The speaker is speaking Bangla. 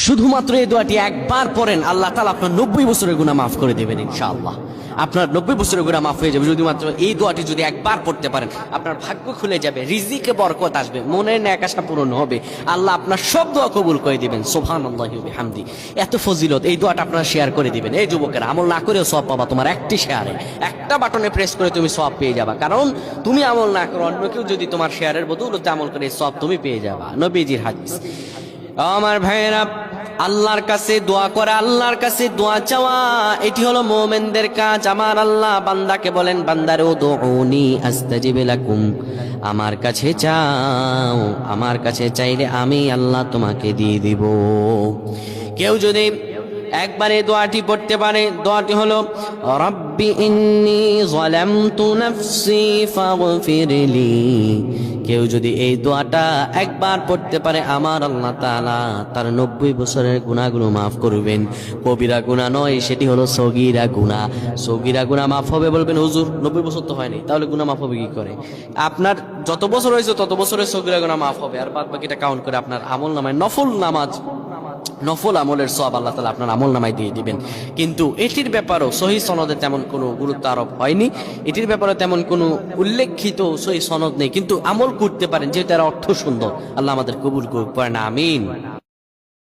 শুধুমাত্র এই দোয়াটি একবার পড়েন, আল্লাহ তাআলা আপনার 90 বছরের গুনাহ মাফ করে দেবেন ইনশাআল্লাহ। আপনার 90 বছরের গুনাহ মাফ হয়ে যাবে শুধুমাত্র এই দোয়াটি যদি একবার পড়তে পারেন। আপনার ভাগ্য খুলে যাবে, রিজিকে বরকত আসবে, মনের ন্যায় আশা পূরণ হবে, আল্লাহ আপনার সব দোয়া কবুল করে দিবেন। সুবহানাল্লাহি ওয়া বিহামদি। এত ফজিলত, এই দোয়াটা আপনারা শেয়ার করে দিবেন। এই যুবকেরা, আমল না করেও সওয়াব পাবা। তোমার একটি শেয়ারে, একটা বাটনে প্রেস করে তুমি সওয়াব পেয়ে যাবা। কারণ তুমি আমল না করো, অন্য কেউ যদি তোমার শেয়ারের বদৌলতে আমল করে সওয়াব তুমি পেয়ে যাবা। নবীজির হাদিস। আমার ভাইয়েরা, আল্লাহর কাছে দোয়া করা, আল্লাহর কাছে দোয়া চাওয়া, এটি হলো মুমিনদের কাজ। আমার আল্লাহ বান্দাকে বলেন, বান্দারে উদউনি আস্তাজিব লাকুম, আমার কাছে চাও, আমার কাছে চাইলে আমি আল্লাহ তোমাকে দিয়ে দিব। কেউ যদি একবারে দোয়াটি পড়তে পারে, দোয়াটি হলো রব্বি ইন্নী যালামতু নাফসি ফাগফিরলি। কেউ যদি এই দোয়াটা একবার পড়তে পারে, আমার আল্লাহ তাআলা তার 90 বছরের গুনাহগুলো মাফ করবেন। কবিরা গুনাহ নয়, সেটি হলো সগীরা গুনাহ। সগীরা গুনাহ মাফ হবে। বলবেন হুজুর 90 বছর তো হয়নি, তাহলে গুনাহ মাফ হবে কি করে? আপনার যত বছর হয়েছে তত বছরের সগীরা গুনাহ মাফ হবে, আর বাদ বাকিটা কাউন্ট করে আপনার আমল নামায় নফল নামাজ, নফল আমলের সওয়াব আল্লাহ তাআলা আপনার আমল নামায় দিয়ে দিবেন। কিন্তু এটির ব্যাপারেও সহিহ সনদে তেমন কোনো গুরুত্ব আরোপ হয়নি, এটির ব্যাপারে তেমন কোনো উল্লেখিত সহিহ সনদ নেই। কিন্তু আমল করতে পারেন, যেহেতু এর অর্থ সুন্দর। আল্লাহ আমাদের কবুল করুক, পড়েন আমিন।